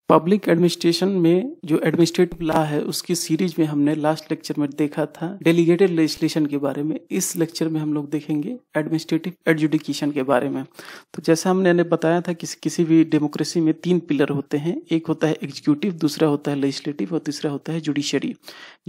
Public administration में जो administrative law है उसकी सीरीज में हमने लास्ट लेक्चर में देखा था डेलीगेटेड लेजिस्लेशन के बारे में। इस लेक्चर में हम लोग देखेंगे एडमिनिस्ट्रेटिव एडजुडिकेशन के बारे में। तो जैसा हमने बताया था कि किसी भी डेमोक्रेसी में 3 पिलर होते हैं, एक होता है एग्जीक्यूटिव, दूसरा होता है लेजिस्लेटिव और तीसरा होता है जुडिशरी।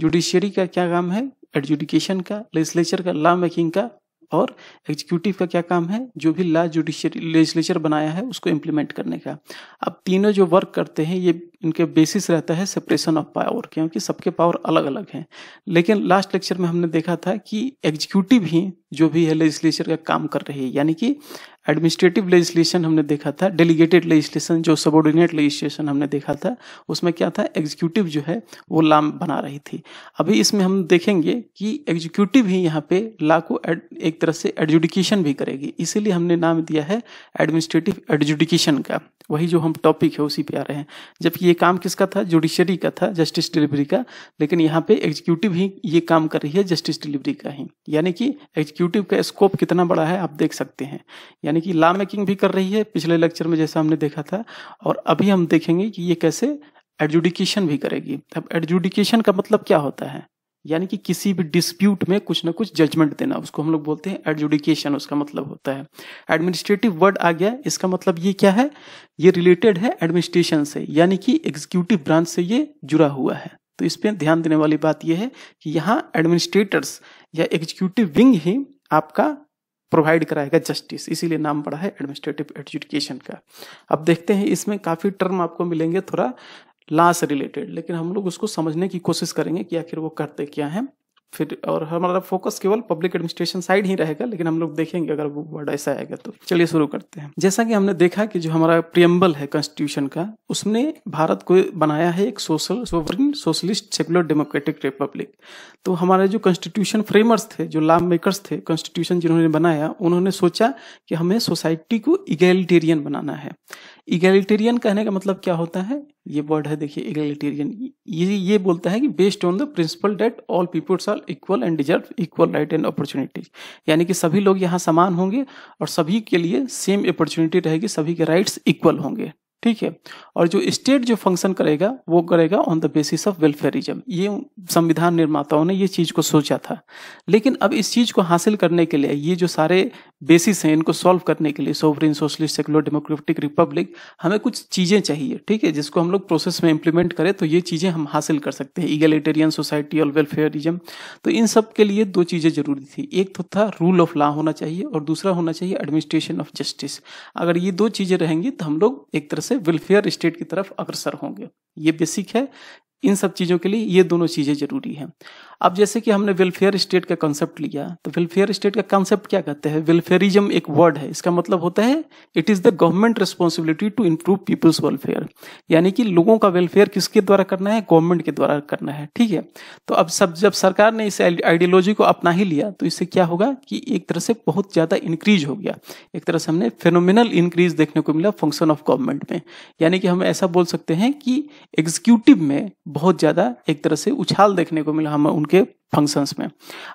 जुडिशरी का क्या काम है? एडजुडिकेशन का, लेजिस्लेचर का लॉ मेकिंग का, और एग्जीक्यूटिव का क्या काम है? जो भी लॉ जुडिशरी लेजिस्लेचर बनाया है उसको इम्प्लीमेंट करने का। अब तीनों जो वर्क करते हैं ये इनके बेसिस रहता है सेपरेशन ऑफ पावर, क्योंकि सबके पावर अलग अलग हैं। लेकिन लास्ट लेक्चर में हमने देखा था कि एग्जीक्यूटिव ही जो भी है लेजिस्लेचर का काम कर रही है, यानी कि एडमिनिस्ट्रेटिव लेजिस्लेशन हमने देखा था, डेलीगेटेड लेजिस्लेशन जो सबऑर्डिनेट लेजिस्लेशन हमने देखा था, उसमें क्या था? एग्जीक्यूटिव जो है वो लॉ बना रही थी। अभी इसमें हम देखेंगे कि एग्जीक्यूटिव ही यहाँ पे लॉ को एक तरह से एडजुडिकेशन भी करेगी, इसीलिए हमने नाम दिया है एडमिनिस्ट्रेटिव एडजुडिकेशन का। वही जो हम टॉपिक है उसी पे आ रहे हैं। जबकि ये काम किसका था? जुडिशरी का था, जस्टिस डिलीवरी का। लेकिन यहाँ पे एग्जीक्यूटिव ही ये काम कर रही है, जस्टिस डिलीवरी का ही। यानी कि एग्जीक्यूटिव का स्कोप कितना बड़ा है आप देख सकते हैं। यानी कि लॉ मेकिंग भी कर रही है पिछले लेक्चर में जैसा हमने देखा था, और अभी हम देखेंगे कि ये कैसे एडजुडिकेशन भी करेगी। अब एडजुडिकेशन का मतलब क्या होता है? यानी कि किसी भी डिस्प्यूट में कुछ ना कुछ जजमेंट देना, उसको हम लोग बोलते हैं एडजुडिकेशन, उसका मतलब होता है। एडमिनिस्ट्रेटिव वर्ड आ गया, इसका मतलब ये क्या है? ये रिलेटेड है एडमिनिस्ट्रेशन से, यानी कि एग्जीक्यूटिव ब्रांच से ये जुड़ा हुआ है। तो इस पर ध्यान देने वाली बात यह है कि यहाँ एडमिनिस्ट्रेटर्स या एग्जीक्यूटिव विंग ही आपका प्रोवाइड कराएगा जस्टिस, इसीलिए नाम पड़ा है एडमिनिस्ट्रेटिव एडजुडिकेशन का। अब देखते हैं, इसमें काफी टर्म आपको मिलेंगे थोड़ा लॉ से रिलेटेड, लेकिन हम लोग उसको समझने की कोशिश करेंगे कि आखिर वो करते क्या है। फिर और हमारा फोकस केवल पब्लिक एडमिनिस्ट्रेशन साइड ही रहेगा, लेकिन हम लोग देखेंगे अगर वो वर्ड ऐसा आएगा तो। चलिए शुरू करते हैं। जैसा कि हमने देखा कि जो हमारा प्रियम्बल है कॉन्स्टिट्यूशन का, उसने भारत को बनाया है एक sovereign socialist secular democratic Republic. तो हमारे जो कॉन्स्टिट्यूशन फ्रेमर्स थे, जो लॉ मेकर्स थे, कॉन्स्टिट्यूशन जिन्होंने बनाया, उन्होंने सोचा कि हमें सोसाइटी को इगैलिटेरियन बनाना है। इगैलिटेरियन कहने का मतलब क्या होता है? ये वर्ड है, देखिए, इगैलिटेरियन। ये बोलता है कि based on the principle that all peoples are equal and deserve equal right and opportunities, यानी कि सभी लोग यहाँ समान होंगे और सभी के लिए सेम अपॉर्चुनिटी रहेगी, सभी के राइट्स इक्वल होंगे। ठीक है। और जो स्टेट जो फंक्शन करेगा वो करेगा on the basis of welfarism. ये संविधान निर्माताओं ने ये चीज को सोचा था। लेकिन अब इस चीज को हासिल करने के लिए, ये जो सारे बेसिस हैं, इनको सॉल्व करने के लिए sovereign socialist secular democratic Republic, हमें कुछ चीजें चाहिए, ठीक है, जिसको हम लोग प्रोसेस में इंप्लीमेंट करें तो ये चीजें हम हासिल कर सकते हैं, इगैलिटेरियन सोसाइटी और वेलफेयरिज्म। तो इन सब के लिए 2 चीजें जरूरी थी। एक तो था रूल ऑफ लॉ होना चाहिए और दूसरा होना चाहिए एडमिनिस्ट्रेशन ऑफ जस्टिस। अगर ये 2 चीजें रहेंगी तो हम लोग एक तरह से वेलफेयर स्टेट की तरफ अग्रसर होंगे। ये बेसिक है। इन सब चीजों के लिए ये दोनों चीजें जरूरी हैं। अब जैसे कि हमने वेलफेयर स्टेट का कॉन्सेप्ट लिया, तो वेलफेयर स्टेट का कॉन्सेप्ट क्या कहते हैं? वेलफेयरिज्म एक वर्ड है, इसका मतलब होता है it is the government responsibility to improve peoples welfare, यानी कि लोगों का वेलफेयर किसके द्वारा करना है? गवर्नमेंट के द्वारा करना है। ठीक है। तो अब जब सरकार ने इस आइडियोलॉजी को अपना ही लिया तो इससे क्या होगा कि एक तरह से बहुत ज्यादा इंक्रीज हो गया। एक तरह से हमने फेनोमिनल इंक्रीज देखने को मिला फंक्शन ऑफ गवर्नमेंट में, यानी कि हम ऐसा बोल सकते हैं कि एग्जीक्यूटिव में बहुत ज्यादा एक तरह से उछाल देखने को मिला हम उनके फंक्शंस में।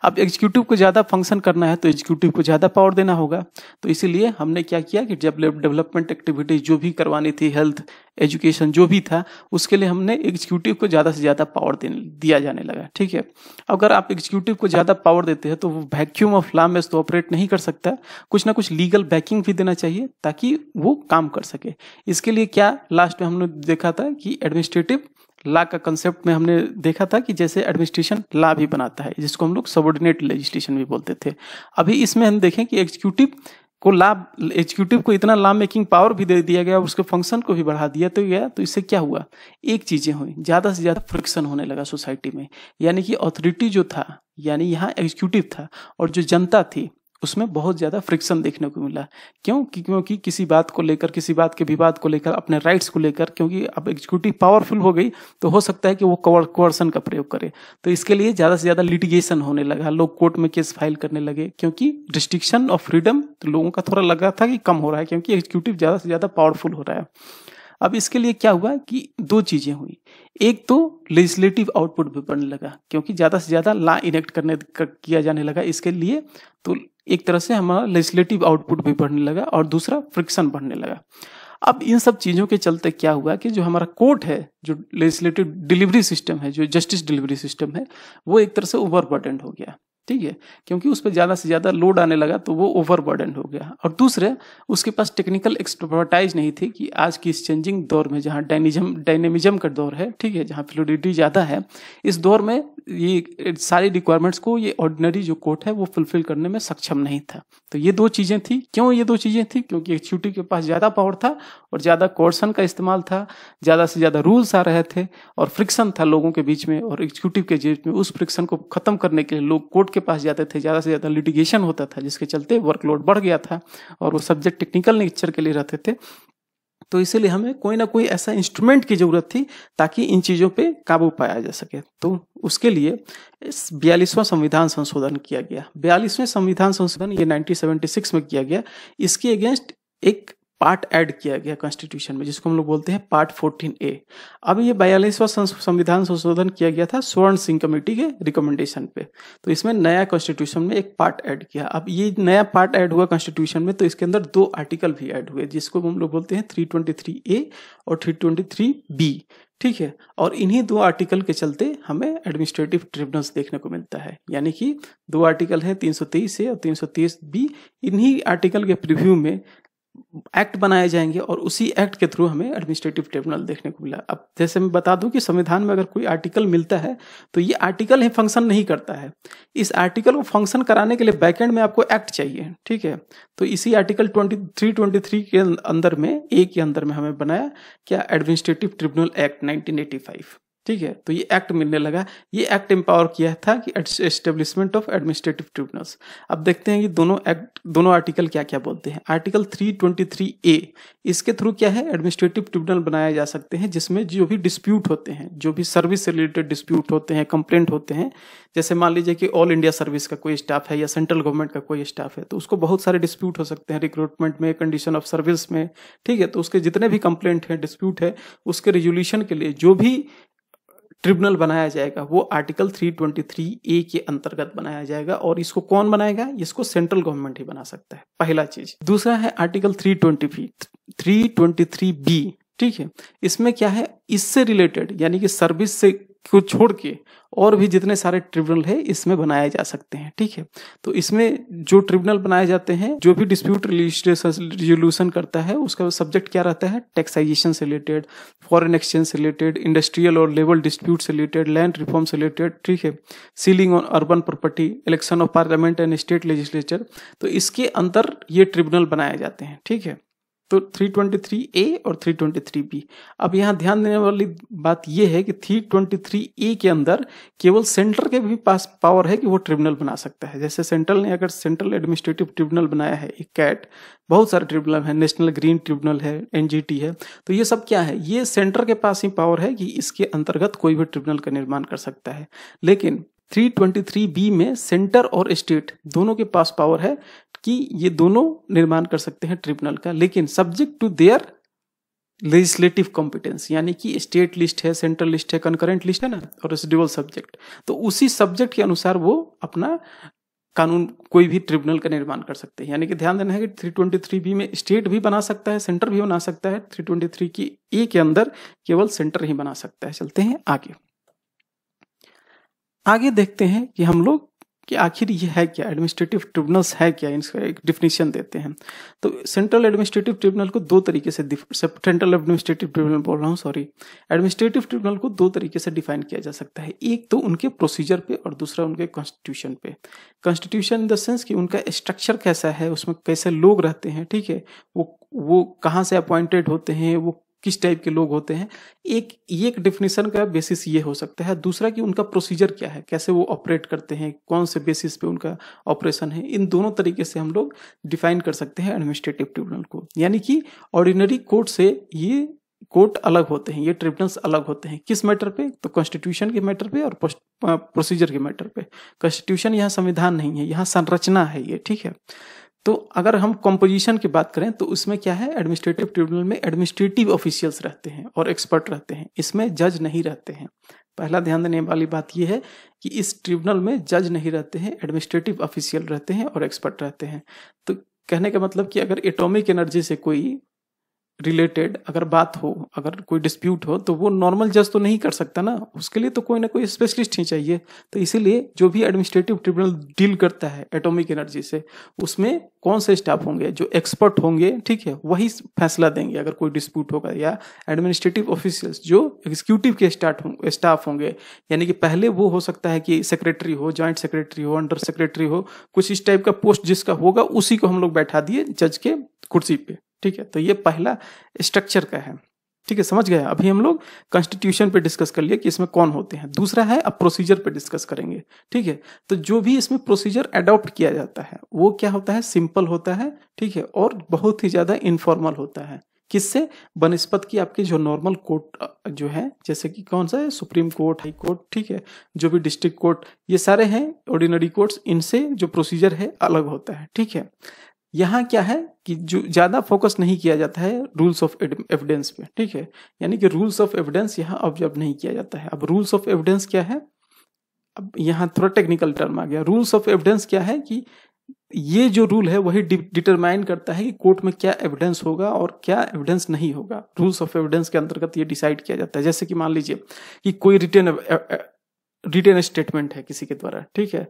अब एग्जीक्यूटिव को ज्यादा फंक्शन करना है तो एग्जीक्यूटिव को ज्यादा पावर देना होगा। तो इसीलिए हमने क्या किया कि जब डेवलपमेंट एक्टिविटीज जो भी करवानी थी, हेल्थ, एजुकेशन जो भी था, उसके लिए हमने एग्जीक्यूटिव को ज्यादा से ज्यादा पावर दिया जाने लगा। ठीक है। अगर आप एग्जीक्यूटिव को ज्यादा पावर देते हैं तो वो वैक्यूम ऑफ लॉ में तो ऑपरेट नहीं कर सकता, कुछ ना कुछ लीगल बैकिंग भी देना चाहिए ताकि वो काम कर सके। इसके लिए क्या लास्ट में हमने देखा था कि एडमिनिस्ट्रेटिव लॉ का कंसेप्ट में हमने देखा था कि जैसे एडमिनिस्ट्रेशन लॉ भी बनाता है, जिसको हम लोग सबऑर्डिनेट लेजिस्लेशन भी बोलते थे। अभी इसमें हम देखें कि एग्जीक्यूटिव को इतना लॉ मेकिंग पावर भी दे दिया गया, उसके फंक्शन को भी बढ़ा दिया तो गया। तो इससे क्या हुआ? एक चीजें हुई, ज्यादा से ज्यादा फ्रिक्शन होने लगा सोसाइटी में, यानी कि अथॉरिटी जो था, यानी यहाँ एग्जीक्यूटिव था और जो जनता थी, उसमें बहुत ज्यादा फ्रिक्शन देखने को मिला। क्योंकि किसी बात को लेकर, किसी बात के विवाद को लेकर, अपने राइट्स को लेकर, क्योंकि अब एग्जीक्यूटिव पावरफुल हो गई तो हो सकता है कि वो कोअर्सन का प्रयोग करे। तो इसके लिए ज्यादा से ज्यादा लिटिगेशन होने लगा, लोग कोर्ट में केस फाइल करने लगे, क्योंकि रिस्ट्रिक्शन ऑफ फ्रीडम तो लोगों का थोड़ा लगा था कि कम हो रहा है, क्योंकि एग्जीक्यूटिव ज्यादा से ज्यादा पावरफुल हो रहा है। अब इसके लिए क्या हुआ कि 2 चीजें हुई। एक तो लेजिस्लेटिव आउटपुट भी बढ़ने लगा, क्योंकि ज्यादा से ज्यादा लॉ इनेक्ट किया जाने लगा। इसके लिए तो एक तरह से हमारा लेजिस्लेटिव आउटपुट भी बढ़ने लगा और दूसरा फ्रिक्शन बढ़ने लगा। अब इन सब चीज़ों के चलते क्या हुआ कि जो हमारा कोर्ट है, जो लेजिस्लेटिव डिलीवरी सिस्टम है, जो जस्टिस डिलीवरी सिस्टम है, वो एक तरह से ओवरबर्डन हो गया, ठीक है, क्योंकि उस पर ज़्यादा से ज़्यादा लोड आने लगा तो वो ओवरबर्डन हो गया। और दूसरे, उसके पास टेक्निकल एक्सपर्टाइज नहीं थी कि आज की इस चेंजिंग दौर में, जहाँ डायनेमिज्म का दौर है, ठीक है, जहाँ फ्लूइडिटी ज़्यादा है, इस दौर में ये सारी रिक्वायरमेंट्स को ये ऑर्डिनरी जो कोर्ट है वो फुलफिल करने में सक्षम नहीं था। तो ये दो चीज़ें थी। क्यों ये दो चीज़ें थी? क्योंकि एक्जीक्यूटिव के पास ज़्यादा पावर था और ज़्यादा कोर्सन का इस्तेमाल था, ज़्यादा से ज़्यादा रूल्स आ रहे थे और फ्रिक्शन था लोगों के बीच में, और एग्जीक्यूटिव के बीच में उस फ्रिक्शन को खत्म करने के लिए लोग कोर्ट के पास जाते थे, ज़्यादा से ज़्यादा लिटिगेशन होता था, जिसके चलते वर्कलोड बढ़ गया था और वो सब्जेक्ट टेक्निकल नेचर के लिए रहते थे। तो इसीलिए हमें कोई ना कोई ऐसा इंस्ट्रूमेंट की जरूरत थी ताकि इन चीज़ों पे काबू पाया जा सके। तो उसके लिए 42वां संविधान संशोधन किया गया। 42वें संविधान संशोधन ये 1976 में किया गया। इसके अगेंस्ट एक पार्ट ऐड किया गया कॉन्स्टिट्यूशन में, जिसको हम लोग बोलते हैं पार्ट 14A। अब ये 42वां संविधान संशोधन किया गया था स्वर्ण सिंह कमेटी के रिकमेंडेशन पे। तो इसमें नया कॉन्स्टिट्यूशन में एक पार्ट ऐड किया। अब ये नया पार्ट ऐड हुआ कॉन्स्टिट्यूशन में, तो इसके अंदर 2 आर्टिकल भी ऐड हुए, जिसको हम लोग बोलते हैं 323A और 323B, ठीक है। और इन्हीं 2 आर्टिकल के चलते हमें एडमिनिस्ट्रेटिव ट्रिब्यूनल्स देखने को मिलता है। यानी कि 2 आर्टिकल हैं 323A और 323B। इन्हीं आर्टिकल के प्रीव्यू में एक्ट बनाए जाएंगे और उसी एक्ट के थ्रू हमें एडमिनिस्ट्रेटिव ट्रिब्यूनल देखने को मिला। अब जैसे मैं बता दूं कि संविधान में अगर कोई आर्टिकल मिलता है तो ये आर्टिकल ही फंक्शन नहीं करता है। इस आर्टिकल को फंक्शन कराने के लिए बैकएंड में आपको एक्ट चाहिए, ठीक है। तो इसी आर्टिकल 323 के अंदर में, ए के अंदर में हमें बनाया क्या, एडमिनिस्ट्रेटिव ट्रिब्यूनल एक्ट 1985, ठीक है। तो ये एक्ट मिलने लगा। ये एक्ट एम्पावर किया था कि एस्टेब्लिशमेंट ऑफ एडमिनिस्ट्रेटिव ट्रिब्यूनल्स। अब देखते हैं कि दोनों आर्टिकल क्या क्या बोलते हैं। आर्टिकल 323A, इसके थ्रू क्या है, एडमिनिस्ट्रेटिव ट्रिब्यूनल बनाए जा सकते हैं जिसमें जो भी डिस्प्यूट होते हैं, जो भी सर्विस से रिलेटेड डिस्प्यूट होते हैं, कंप्लेंट होते हैं, जैसे मान लीजिए कि ऑल इंडिया सर्विस का कोई स्टाफ है या सेंट्रल गवर्नमेंट का कोई स्टाफ है, तो उसको बहुत सारे डिस्प्यूट हो सकते हैं, रिक्रूटमेंट में, कंडीशन ऑफ सर्विस में, ठीक है। तो उसके जितने भी कंप्लेंट है, डिस्प्यूट है, उसके रिजोल्यूशन के लिए जो भी ट्रिब्यूनल बनाया जाएगा वो आर्टिकल 323A के अंतर्गत बनाया जाएगा। और इसको कौन बनाएगा? इसको सेंट्रल गवर्नमेंट ही बना सकता है, पहला चीज। दूसरा है आर्टिकल 323B, ठीक है। इसमें क्या है, इससे रिलेटेड यानी कि सर्विस से को छोड़ के और भी जितने सारे ट्रिब्यूनल है इसमें बनाए जा सकते हैं, ठीक है। तो इसमें जो ट्रिब्यूनल बनाए जाते हैं, जो भी डिस्प्यूट रिजोल्यूशन करता है, उसका सब्जेक्ट क्या रहता है, टैक्सेशन से रिलेटेड, फॉरेन एक्सचेंज से रिलेटेड, इंडस्ट्रियल और लेबर डिस्प्यूट से रिलेटेड, लैंड रिफॉर्म से रिलेटेड, ठीक है, ceiling on urban property, election of parliament and state legislature. तो इसके अंदर ये ट्रिब्यूनल बनाए जाते हैं, ठीक है। तो 323A और 323B। अब यहाँ ध्यान देने वाली बात यह है कि 323A के अंदर केवल सेंटर के भी पास पावर है कि वो ट्रिब्यूनल बना सकता है। जैसे सेंट्रल ने अगर सेंट्रल एडमिनिस्ट्रेटिव ट्रिब्यूनल बनाया है, एक कैट, बहुत सारे ट्रिब्यूनल है, नेशनल ग्रीन ट्रिब्यूनल है, NGT है, तो ये सब क्या है, ये सेंटर के पास ही पावर है कि इसके अंतर्गत कोई भी ट्रिब्यूनल का निर्माण कर सकता है। लेकिन 323B में सेंटर और स्टेट दोनों के पास पावर है कि ये दोनों निर्माण कर सकते हैं ट्रिब्यूनल का, लेकिन subject to their legislative competence. यानी कि स्टेट लिस्ट है, सेंट्रल लिस्ट है, कंकरेंट लिस्ट है ना, और रेसिडुअल सब्जेक्ट, तो उसी सब्जेक्ट के अनुसार वो अपना कानून, कोई भी ट्रिब्यूनल का निर्माण कर सकते हैं। यानी कि ध्यान देना है कि 323B में स्टेट भी बना सकता है, सेंटर भी बना सकता है। 323A के अंदर केवल सेंटर ही बना सकता है। चलते हैं आगे देखते हैं कि हम लोग कि आखिर ये है क्या, एडमिनिस्ट्रेटिव ट्रिब्यूनल्स है क्या, इसका एक डिफिनीशन देते हैं। तो सेंट्रल एडमिनिस्ट्रेटिव ट्रिब्यूनल को 2 तरीके से, सेंट्रल एडमिनिस्ट्रेटिव ट्रिब्यूनल बोल रहा हूँ, सॉरी, एडमिनिस्ट्रेटिव ट्रिब्यूनल को 2 तरीके से डिफाइन किया जा सकता है। एक तो उनके प्रोसीजर पे और दूसरा उनके कॉन्स्टिट्यूशन पे। कॉन्स्टिट्यूशन इन द सेंस कि उनका स्ट्रक्चर कैसा है, उसमें कैसे लोग रहते हैं, ठीक है, वो कहाँ से अपॉइंटेड होते हैं, वो किस टाइप के लोग होते हैं। एक डिफिनेशन का बेसिस ये हो सकता है। दूसरा कि उनका प्रोसीजर क्या है, कैसे वो ऑपरेट करते हैं, कौन से बेसिस पे उनका ऑपरेशन है। इन दोनों तरीके से हम लोग डिफाइन कर सकते हैं एडमिनिस्ट्रेटिव ट्रिब्यूनल को। यानी कि ऑर्डिनरी कोर्ट से ये कोर्ट अलग होते हैं, ये ट्रिब्यूनल्स अलग होते हैं। किस मैटर पे? तो कॉन्स्टिट्यूशन के मैटर पे और प्रोसीजर के मैटर पे। कॉन्स्टिट्यूशन यहाँ संविधान नहीं है, यहाँ संरचना है ये, ठीक है। तो अगर हम कंपोजिशन की बात करें तो उसमें क्या है, एडमिनिस्ट्रेटिव ट्रिब्यूनल में एडमिनिस्ट्रेटिव ऑफिशियल्स रहते हैं और एक्सपर्ट रहते हैं, इसमें जज नहीं रहते हैं। पहला ध्यान देने वाली बात यह है कि इस ट्रिब्यूनल में जज नहीं रहते हैं, एडमिनिस्ट्रेटिव ऑफिशियल रहते हैं और एक्सपर्ट रहते हैं। तो कहने का मतलब कि अगर एटॉमिक एनर्जी से कोई रिलेटेड अगर बात हो, अगर कोई डिस्प्यूट हो, तो वो नॉर्मल जज तो नहीं कर सकता ना, उसके लिए तो कोई ना कोई स्पेशलिस्ट ही चाहिए। तो इसीलिए जो भी एडमिनिस्ट्रेटिव ट्रिब्यूनल डील करता है एटॉमिक एनर्जी से, उसमें कौन से स्टाफ होंगे जो एक्सपर्ट होंगे, ठीक है, वही फैसला देंगे अगर कोई डिस्प्यूट होगा। या एडमिनिस्ट्रेटिव ऑफिशियल्स जो एग्जीक्यूटिव के स्टाफ होंगे, यानी कि पहले वो हो सकता है कि सेक्रेटरी हो, ज्वाइंट सेक्रेटरी हो, अंडर सेक्रेटरी हो, कुछ इस टाइप का पोस्ट जिसका होगा उसी को हम लोग बैठा दिए जज के कुर्सी पे, ठीक है। तो ये पहला स्ट्रक्चर का है, ठीक है, समझ गए। अभी हम लोग कॉन्स्टिट्यूशन पे डिस्कस कर लिए कि इसमें कौन होते हैं। दूसरा है अब प्रोसीजर पे डिस्कस करेंगे, ठीक है। तो जो भी इसमें प्रोसीजर अडॉप्ट किया जाता है वो क्या होता है, सिंपल होता है, ठीक है, और बहुत ही ज्यादा इनफॉर्मल होता है। किससे, बनस्पत की आपके जो नॉर्मल कोर्ट जो है, जैसे कि कौन सा है, सुप्रीम कोर्ट, हाई कोर्ट, ठीक है, जो भी डिस्ट्रिक्ट कोर्ट, ये सारे हैं ऑर्डिनरी कोर्ट्स, इनसे जो प्रोसीजर है अलग होता है, ठीक है। यहाँ क्या है कि जो ज्यादा फोकस नहीं किया जाता है रूल्स ऑफ एविडेंस पे, ठीक है, यानी कि रूल्स ऑफ एविडेंस यहाँ ऑब्जर्व नहीं किया जाता है। अब रूल्स ऑफ एविडेंस क्या है, अब यहाँ थोड़ा टेक्निकल टर्म आ गया। रूल्स ऑफ एविडेंस क्या है कि ये जो रूल है वही डिटरमाइन करता है कि कोर्ट में क्या एविडेंस होगा और क्या एविडेंस नहीं होगा। रूल्स ऑफ एविडेंस के अंतर्गत ये डिसाइड किया जाता है। जैसे कि मान लीजिए कि कोई रिटेन स्टेटमेंट है किसी के द्वारा, ठीक है,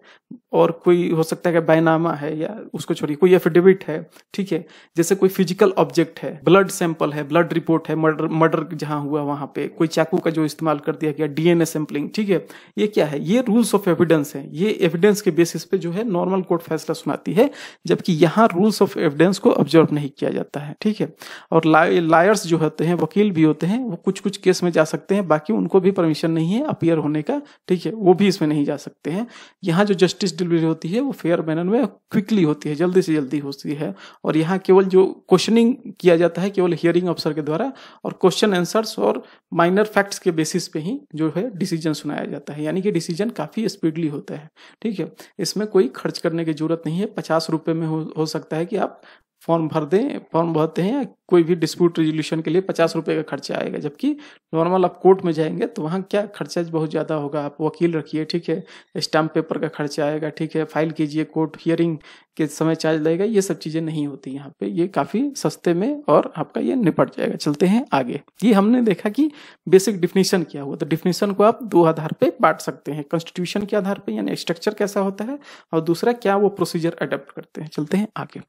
और कोई हो सकता है कि बैनामा है, या उसको छोड़िए कोई एफिडेविट है, ठीक है, जैसे कोई फिजिकल ऑब्जेक्ट है, ब्लड सैंपल है, ब्लड रिपोर्ट है, मर्डर जहां हुआ वहां पे कोई चाकू का जो इस्तेमाल कर दिया गया, डीएनए सैंपलिंग, ठीक है, ये क्या है, ये रूल्स ऑफ एविडेंस है। ये एविडेंस के बेसिस पे जो है नॉर्मल कोर्ट फैसला सुनाती है, जबकि यहाँ रूल्स ऑफ एविडेंस को ऑब्जर्व नहीं किया जाता है, ठीक है। और लायर्स जो होते हैं, वकील भी होते हैं, वो कुछ कुछ केस में जा सकते हैं, बाकी उनको भी परमिशन नहीं है अपीयर होने का, ठीक है, वो भी इसमें नहीं जा सकते हैं। यहाँ जो जस्टिस डिलीवरी होती है वो फेयर मैनर में क्विकली होती है, जल्दी से जल्दी होती है। और यहाँ केवल जो क्वेश्चनिंग किया जाता है केवल हियरिंग अफसर के द्वारा, और क्वेश्चन आंसर्स और माइनर फैक्ट्स के बेसिस पे ही जो है डिसीजन सुनाया जाता है, यानी कि डिसीजन काफी स्पीडली होता है, ठीक है। इसमें कोई खर्च करने की जरूरत नहीं है। 50 रुपए में हो सकता है कि आप फॉर्म भरते हैं, कोई भी डिस्प्यूट रेजोल्यूशन के लिए 50 रुपए का खर्चा आएगा, जबकि नॉर्मल आप कोर्ट में जाएंगे तो वहाँ क्या खर्चा बहुत ज़्यादा होगा। आप वकील रखिए, ठीक है, स्टाम्प पेपर का खर्चा आएगा, ठीक है, फाइल कीजिए, कोर्ट हियरिंग के समय चार्ज लगेगा, ये सब चीज़ें नहीं होती यहाँ पे। ये काफ़ी सस्ते में और आपका ये निपट जाएगा। चलते हैं आगे। ये हमने देखा कि बेसिक डिफिनीशन क्या हुआ, तो डिफिनीशन को आप दो आधार पे बांट सकते हैं, कॉन्स्टिट्यूशन के आधार पे यानी स्ट्रक्चर कैसा होता है, और दूसरा क्या वो प्रोसीजर अडेप्ट करते हैं। चलते हैं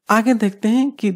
आगे देखते हैं कि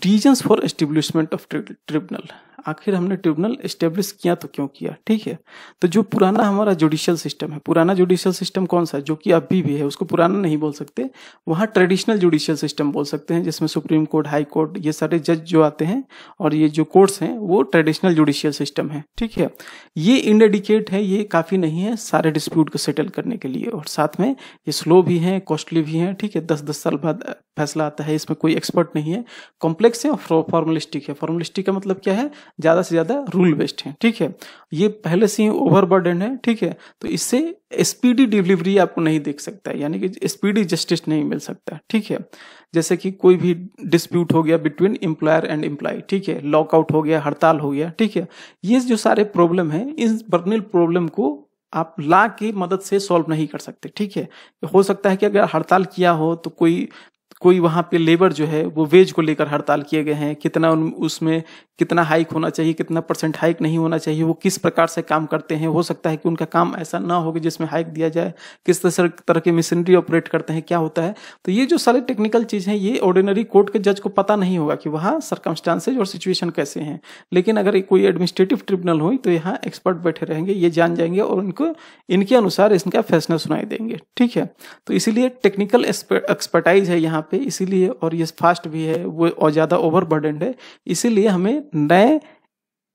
reasons for establishment of tribunal. आखिर हमने ट्रिब्यूनल एस्टेब्लिश किया तो क्यों किया, ठीक है। तो जो पुराना हमारा जुडिशियल सिस्टम है, पुराना जुडिशियल सिस्टम कौन सा, जो कि अभी भी है, उसको पुराना नहीं बोल सकते, वहाँ ट्रेडिशनल जुडिशियल सिस्टम बोल सकते हैं, जिसमें सुप्रीम कोर्ट, हाई कोर्ट, ये सारे जज जो आते हैं और ये जो कोर्ट्स हैं वो ट्रेडिशनल जुडिशियल सिस्टम है, ठीक है। ये इनडेडिकेट है, ये काफ़ी नहीं है सारे डिस्प्यूट को सेटल करने के लिए, और साथ में ये स्लो भी है, कॉस्टली भी है, ठीक है। 10-10 साल बाद फैसला आता है, इसमें कोई एक्सपर्ट नहीं है, कॉम्प्लेक्स है और फॉर्मलिस्टिक है। फॉर्मलिस्टिक का मतलब क्या है, ज्यादा से ज्यादा रूल बेस्ड है, ठीक है। ये पहले से ही ओवरबर्डन है, ठीक है। तो इससे स्पीडी डिलीवरी आपको नहीं देख सकता है, यानी कि स्पीडी जस्टिस नहीं मिल सकता, ठीक है। जैसे कि कोई भी डिस्प्यूट हो गया बिटवीन एम्प्लॉयर एंड एम्प्लॉय, ठीक है, लॉकआउट हो गया, हड़ताल हो गया, ठीक है, ये जो सारे प्रॉब्लम है, इस बर्निल प्रॉब्लम को आप लॉ की मदद से सॉल्व नहीं कर सकते, ठीक है। हो सकता है कि अगर हड़ताल किया हो तो कोई वहां पे लेबर जो है वो वेज को लेकर हड़ताल किए गए हैं, कितना उसमें कितना हाइक होना चाहिए, कितना % हाइक नहीं होना चाहिए, वो किस प्रकार से काम करते हैं, हो सकता है कि उनका काम ऐसा ना हो कि जिसमें हाइक दिया जाए, किस तरह की मशीनरी ऑपरेट करते हैं, क्या होता है। तो ये जो सारे टेक्निकल चीज हैं, ये ऑर्डिनरी कोर्ट के जज को पता नहीं होगा कि वहाँ सर्कमस्टांसेज और सिचुएशन कैसे हैं। लेकिन अगर कोई एडमिनिस्ट्रेटिव ट्रिब्यूनल हो तो यहाँ एक्सपर्ट बैठे रहेंगे, ये जान जाएंगे और उनको इनके अनुसार इनका फैसला सुनाई देंगे, ठीक है। तो इसीलिए टेक्निकल एक्सपर्टाइज है यहाँ पे, इसीलिए, और ये फास्ट भी है वो, और ज्यादा ओवरबर्डन्ड है, इसीलिए हमें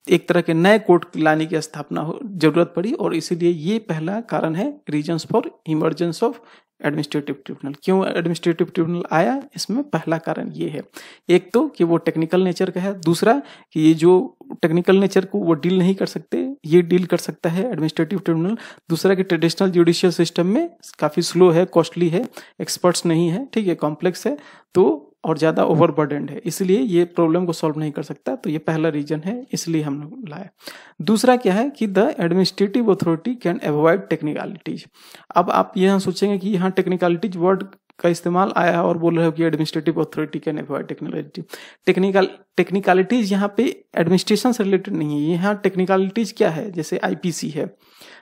एक तरह के नए कोर्ट लाने की स्थापना जरूरत पड़ी। और इसीलिए ये पहला कारण है reasons for emergence of administrative tribunal. क्यों एडमिनिस्ट्रेटिव ट्रिब्यूनल आया, इसमें पहला कारण ये है, एक तो कि वो टेक्निकल नेचर का है, दूसरा कि ये जो टेक्निकल नेचर को वो डील नहीं कर सकते, ये डील कर सकता है एडमिनिस्ट्रेटिव ट्रिब्यूनल। दूसरा कि ट्रेडिशनल जुडिशियल सिस्टम में काफी स्लो है, कॉस्टली है, एक्सपर्ट्स नहीं है, ठीक है, कॉम्प्लेक्स है, तो और ज्यादा ओवरबर्डन्ड है, इसलिए ये प्रॉब्लम को सॉल्व नहीं कर सकता। तो ये पहला रीजन है, इसलिए हम लोग लाए। दूसरा क्या है कि the administrative authority can avoid technicalities. अब आप यहाँ सोचेंगे कि यहाँ टेक्निकलिटीज वर्ड का इस्तेमाल आया और बोल रहे हो कि administrative authority can avoid technicalities यहाँ पे एडमिनिस्ट्रेशन से रिलेटेड नहीं है। यहाँ टेक्निकलिटीज क्या है, जैसे आईपीसी है,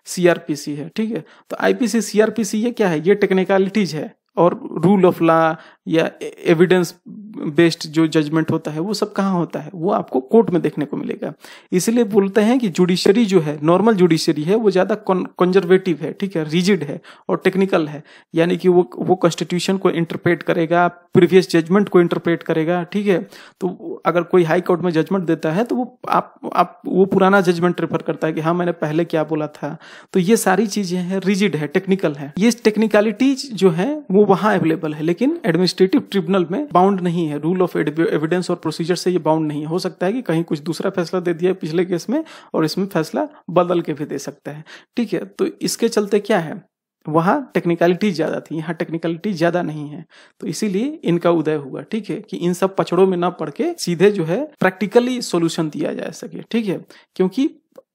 सीआरपीसी है, ठीक है। तो आईपीसी सीआरपीसी ये क्या है, ये टेक्निकलिटीज है। और रूल ऑफ लॉ या एविडेंस बेस्ड जो जजमेंट होता है वो सब कहाँ होता है, वो आपको कोर्ट में देखने को मिलेगा। इसलिए बोलते हैं कि जुडिशरी जो है, नॉर्मल जुडिशरी है, वो ज्यादा कंजर्वेटिव है, ठीक है, रिजिड है और टेक्निकल है। यानी कि वो कॉन्स्टिट्यूशन को इंटरप्रेट करेगा, प्रीवियस जजमेंट को इंटरप्रेट करेगा, ठीक है। तो अगर कोई हाई कोर्ट में जजमेंट देता है तो वो आप वो पुराना जजमेंट रेफर करता है कि हाँ मैंने पहले क्या बोला था। तो ये सारी चीजें हैं, रिजिड है, टेक्निकल है। ये टेक्निकलिटीज जो है वो वहां अवेलेबल है, लेकिन एडमिनिस्ट्रेटिव ट्रिब्यूनल में बाउंड नहीं है। रूल ऑफ एविडेंस और प्रोसीजर से ये बाउंड नहीं है। हो सकता है कि कहीं कुछ दूसरा फैसला दे दिया पिछले केस में और इसमें फैसला बदल के भी दे सकता है, ठीक है। तो इसके चलते क्या है, वहां टेक्निकलिटी ज्यादा थी, यहाँ टेक्निकलिटी ज्यादा नहीं है। तो इसीलिए इनका उदय हुआ, ठीक है, कि इन सब पचड़ों में ना पड़ के सीधे जो है प्रैक्टिकली सॉल्यूशन दिया जा सके, ठीक है। क्योंकि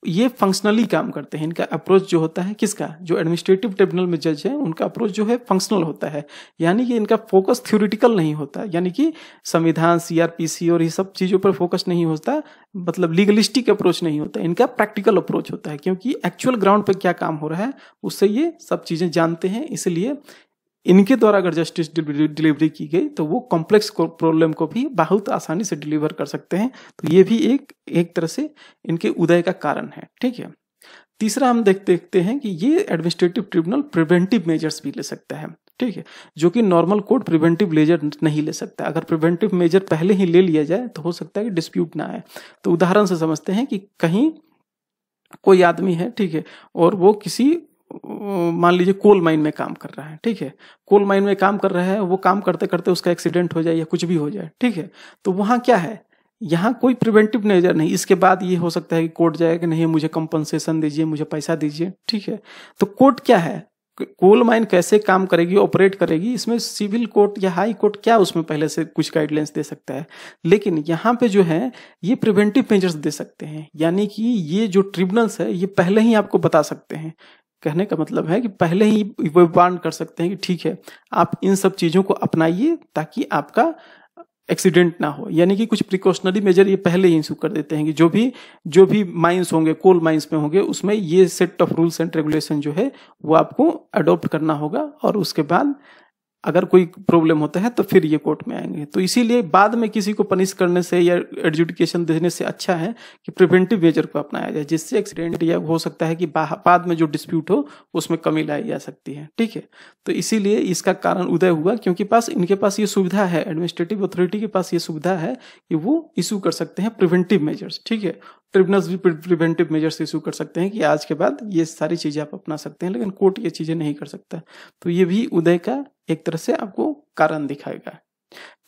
ये फंक्शनली काम करते हैं। इनका अप्रोच जो होता है किसका, जो एडमिनिस्ट्रेटिव ट्रिब्यूनल में जज है उनका अप्रोच जो है फंक्शनल होता है। यानी कि इनका फोकस थ्योरेटिकल नहीं होता, यानी कि संविधान, सीआरपीसी और ये सब चीजों पर फोकस नहीं होता, मतलब लीगलिस्टिक अप्रोच नहीं होता। इनका प्रैक्टिकल अप्रोच होता है, क्योंकि एक्चुअल ग्राउंड पर क्या काम हो रहा है उससे ये सब चीजें जानते हैं। इसलिए इनके द्वारा अगर जस्टिस डिलीवरी की गई तो वो कॉम्प्लेक्स प्रॉब्लम को भी बहुत आसानी से डिलीवर कर सकते हैं। तो ये भी एक तरह से इनके उदय का कारण है, ठीक है। तीसरा हम देखते हैं कि ये एडमिनिस्ट्रेटिव ट्रिब्यूनल प्रिवेंटिव मेजर्स भी ले सकता है, ठीक है, जो कि नॉर्मल कोर्ट प्रिवेंटिव मेजर नहीं ले सकता। अगर प्रिवेंटिव मेजर पहले ही ले लिया जाए तो हो सकता है कि डिस्प्यूट ना आए। तो उदाहरण से समझते हैं कि कहीं कोई आदमी है, ठीक है, और वो किसी मान लीजिए कोल माइन में काम कर रहा है, ठीक है, कोल माइन में काम कर रहा है, वो काम करते करते उसका एक्सीडेंट हो जाए या कुछ भी हो जाए, ठीक है। तो वहां क्या है, यहाँ कोई प्रिवेंटिव मेजर नहीं। इसके बाद ये हो सकता है कि कोर्ट जाए कि नहीं मुझे कंपनसेशन दीजिए, मुझे पैसा दीजिए, ठीक है। तो कोर्ट क्या है, कोल माइन कैसे काम करेगी, ऑपरेट करेगी, इसमें सिविल कोर्ट या हाई कोर्ट क्या उसमें पहले से कुछ गाइडलाइंस दे सकता है। लेकिन यहाँ पे जो है ये प्रिवेंटिव मेजर्स दे सकते हैं। यानी कि ये जो ट्रिब्यूनल्स है ये पहले ही आपको बता सकते हैं। कहने का मतलब है कि पहले ही वो वार्न कर सकते हैं कि ठीक है आप इन सब चीजों को अपनाइए ताकि आपका एक्सीडेंट ना हो। यानी कि कुछ प्रिकॉशनरी मेजर ये पहले ही इशू कर देते हैं कि जो भी माइंस होंगे, कोल माइंस में होंगे, उसमें ये set of rules and regulation जो है वो आपको अडॉप्ट करना होगा और उसके बाद अगर कोई प्रॉब्लम होता है तो फिर ये कोर्ट में आएंगे। तो इसीलिए बाद में किसी को पनिश करने से या एडजुडिकेशन देने से अच्छा है कि प्रिवेंटिव मेजर को अपनाया जाए, जिससे एक्सीडेंट या हो सकता है कि बाद में जो डिस्प्यूट हो उसमें कमी लाई जा सकती है, ठीक है। तो इसीलिए इसका कारण उदय हुआ क्योंकि इनके पास ये सुविधा है, एडमिनिस्ट्रेटिव अथॉरिटी के पास ये सुविधा है कि वो इशू कर सकते हैं प्रिवेंटिव मेजर्स, ठीक है। ट्रिब्यूनल्स भी प्रिवेंटिव मेजर्स इशू कर सकते हैं कि आज के बाद ये सारी चीजें आप अपना सकते हैं, लेकिन कोर्ट ये चीजें नहीं कर सकता। तो ये भी उदय का एक तरह से आपको कारण दिखाएगा।